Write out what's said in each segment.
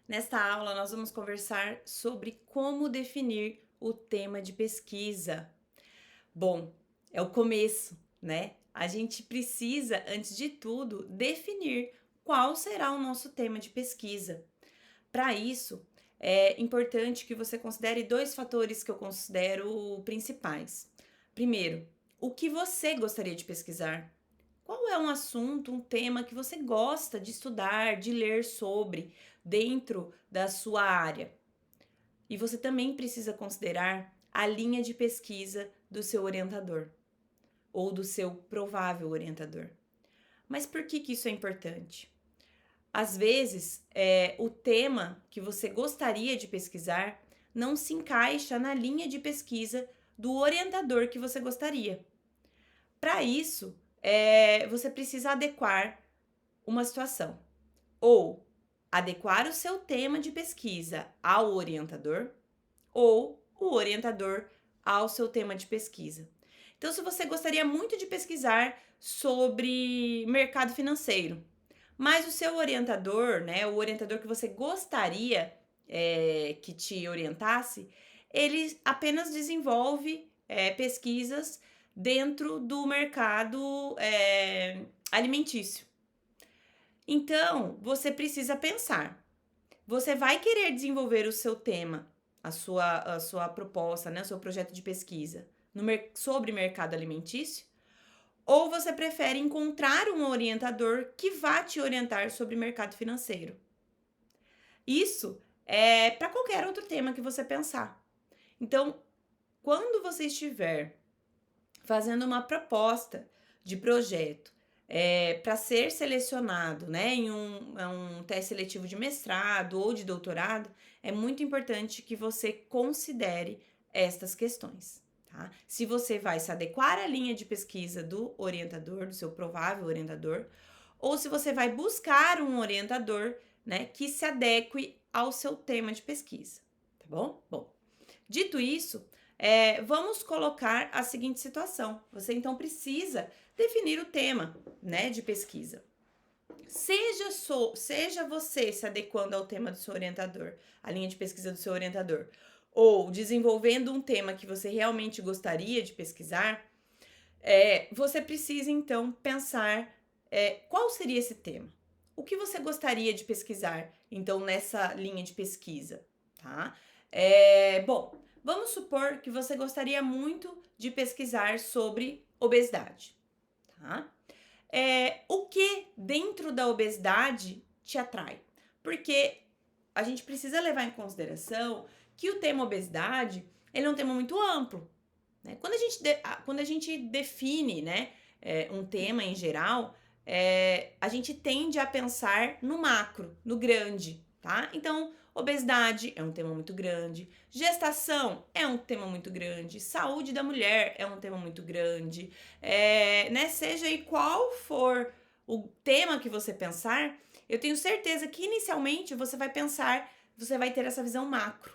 Nesta aula, nós vamos conversar sobre como definir o tema de pesquisa. Bom, é o começo, né? A gente precisa, antes de tudo, definir qual será o nosso tema de pesquisa. Para isso, é importante que você considere dois fatores que eu considero principais. Primeiro, o que você gostaria de pesquisar? Qual é um assunto, um tema que você gosta de estudar, de ler sobre dentro da sua área? E você também precisa considerar a linha de pesquisa do seu orientador ou do seu provável orientador. Mas por que isso é importante? Às vezes, o tema que você gostaria de pesquisar não se encaixa na linha de pesquisa do orientador que você gostaria. Para isso, você precisa adequar uma situação. Ou adequar o seu tema de pesquisa ao orientador, ou o orientador ao seu tema de pesquisa. Então, se você gostaria muito de pesquisar sobre mercado financeiro, mas o seu orientador, né, o orientador que você gostaria que te orientasse, ele apenas desenvolve pesquisas dentro do mercado alimentício. Então, você precisa pensar. Você vai querer desenvolver o seu tema, a sua proposta, né, o seu projeto de pesquisa sobre mercado alimentício? Ou você prefere encontrar um orientador que vá te orientar sobre mercado financeiro? Isso é para qualquer outro tema que você pensar. Então, quando você estiver fazendo uma proposta de projeto para ser selecionado, né, em um teste seletivo de mestrado ou de doutorado, é muito importante que você considere estas questões. Tá? Se você vai se adequar à linha de pesquisa do orientador, do seu provável orientador, ou se você vai buscar um orientador, né, que se adeque ao seu tema de pesquisa, tá bom? Bom, dito isso, vamos colocar a seguinte situação. Você então precisa definir o tema, né, de pesquisa. Seja você se adequando ao tema do seu orientador, à linha de pesquisa do seu orientador, ou desenvolvendo um tema que você realmente gostaria de pesquisar, você precisa então pensar qual seria esse tema. O que você gostaria de pesquisar, então, nessa linha de pesquisa, tá? Bom, vamos supor que você gostaria muito de pesquisar sobre obesidade, tá? O que dentro da obesidade te atrai? Porque a gente precisa levar em consideração que o tema obesidade, ele é um tema muito amplo, né? Quando a gente define, né, um tema em geral, a gente tende a pensar no macro, no grande, tá? Então, obesidade é um tema muito grande, gestação é um tema muito grande, saúde da mulher é um tema muito grande, né? Seja aí qual for o tema que você pensar, eu tenho certeza que inicialmente você vai ter essa visão macro.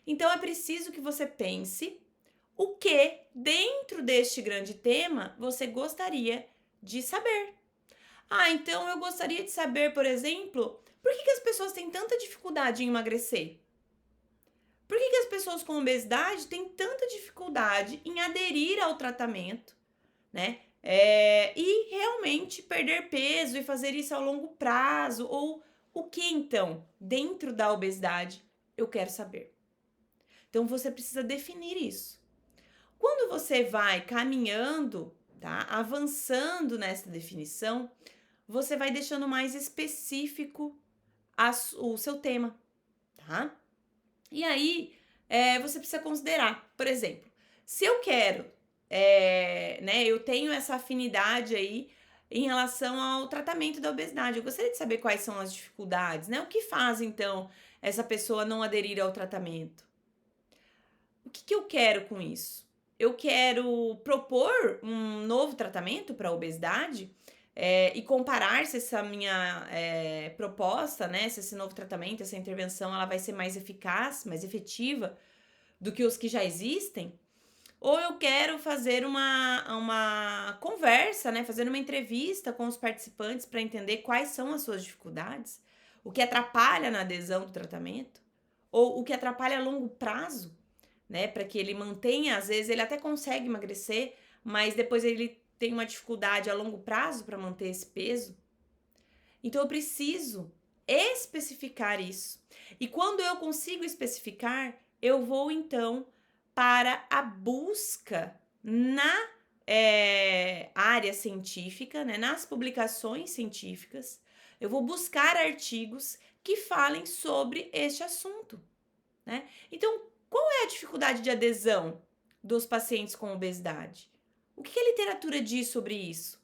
Então, é preciso que você pense o que, dentro deste grande tema, você gostaria de saber. Ah, então eu gostaria de saber, por exemplo, por que as pessoas têm tanta dificuldade em emagrecer? Por que as pessoas com obesidade têm tanta dificuldade em aderir ao tratamento, né? E realmente perder peso e fazer isso ao longo prazo? Ou o que então, dentro da obesidade, eu quero saber? Então você precisa definir isso. Quando você vai caminhando, tá? Avançando nessa definição, você vai deixando mais específico o seu tema, tá? E aí, você precisa considerar, por exemplo, se eu quero, né, eu tenho essa afinidade aí em relação ao tratamento da obesidade. Eu gostaria de saber quais são as dificuldades, né? O que faz, então, essa pessoa não aderir ao tratamento? O que eu quero com isso? Eu quero propor um novo tratamento para a obesidade e comparar se essa minha proposta, né, se esse novo tratamento, essa intervenção, ela vai ser mais eficaz, mais efetiva do que os que já existem? Ou eu quero fazer uma conversa, né, fazer uma entrevista com os participantes para entender quais são as suas dificuldades, o que atrapalha na adesão do tratamento, ou o que atrapalha a longo prazo, né? Para que ele mantenha, às vezes ele até consegue emagrecer, mas depois ele tem uma dificuldade a longo prazo para manter esse peso. Então eu preciso especificar isso. E quando eu consigo especificar, eu vou então para a busca na área científica, né, nas publicações científicas. Eu vou buscar artigos que falem sobre este assunto, né? Então, qual é a dificuldade de adesão dos pacientes com obesidade? O que a literatura diz sobre isso?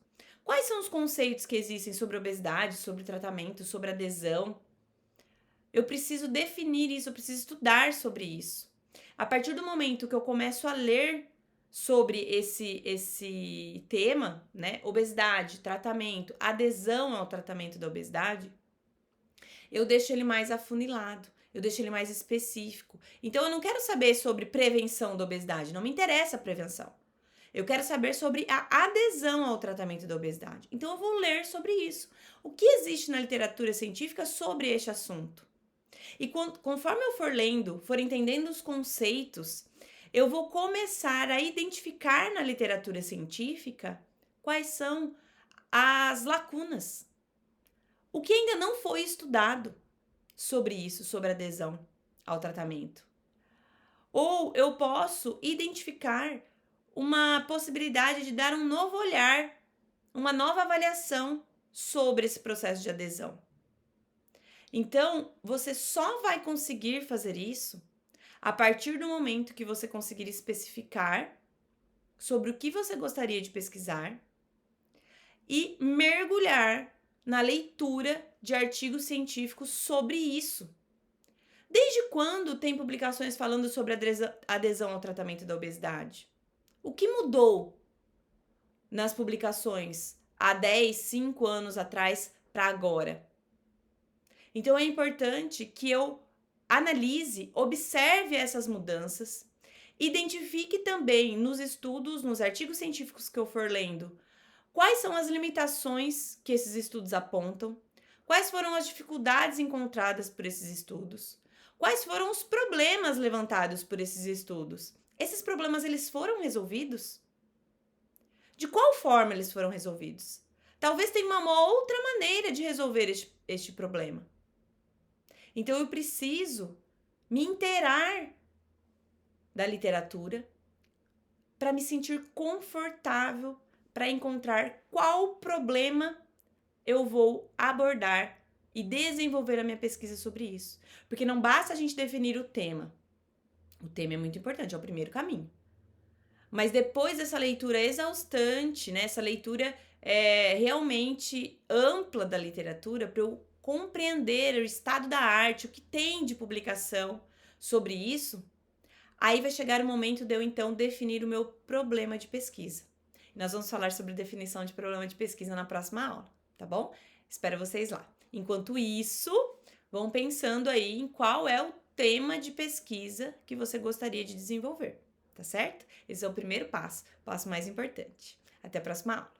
Quais são os conceitos que existem sobre obesidade, sobre tratamento, sobre adesão? Eu preciso definir isso, eu preciso estudar sobre isso. A partir do momento que eu começo a ler sobre esse tema, né, obesidade, tratamento, adesão ao tratamento da obesidade, eu deixo ele mais afunilado, eu deixo ele mais específico. Então eu não quero saber sobre prevenção da obesidade, não me interessa a prevenção. Eu quero saber sobre a adesão ao tratamento da obesidade. Então eu vou ler sobre isso. O que existe na literatura científica sobre este assunto? E conforme eu for lendo, for entendendo os conceitos, eu vou começar a identificar na literatura científica quais são as lacunas. O que ainda não foi estudado sobre isso, sobre adesão ao tratamento. Ou eu posso identificar uma possibilidade de dar um novo olhar, uma nova avaliação sobre esse processo de adesão. Então, você só vai conseguir fazer isso a partir do momento que você conseguir especificar sobre o que você gostaria de pesquisar e mergulhar na leitura de artigos científicos sobre isso. Desde quando tem publicações falando sobre adesão ao tratamento da obesidade? O que mudou nas publicações há 10, 5 anos atrás para agora? Então é importante que eu analise, observe essas mudanças, identifique também nos estudos, nos artigos científicos que eu for lendo, quais são as limitações que esses estudos apontam, quais foram as dificuldades encontradas por esses estudos, quais foram os problemas levantados por esses estudos. Esses problemas, eles foram resolvidos? De qual forma eles foram resolvidos? Talvez tenha uma outra maneira de resolver este problema. Então, eu preciso me inteirar da literatura para me sentir confortável para encontrar qual problema eu vou abordar e desenvolver a minha pesquisa sobre isso. Porque não basta a gente definir o tema. O tema é muito importante, é o primeiro caminho. Mas depois dessa leitura exaustante, né, essa leitura realmente ampla da literatura, para eu compreender o estado da arte, o que tem de publicação sobre isso, aí vai chegar o momento de eu, então, definir o meu problema de pesquisa. Nós vamos falar sobre definição de problema de pesquisa na próxima aula, tá bom? Espero vocês lá. Enquanto isso, vão pensando aí em qual é o tema de pesquisa que você gostaria de desenvolver, tá certo? Esse é o primeiro passo, o passo mais importante. Até a próxima aula.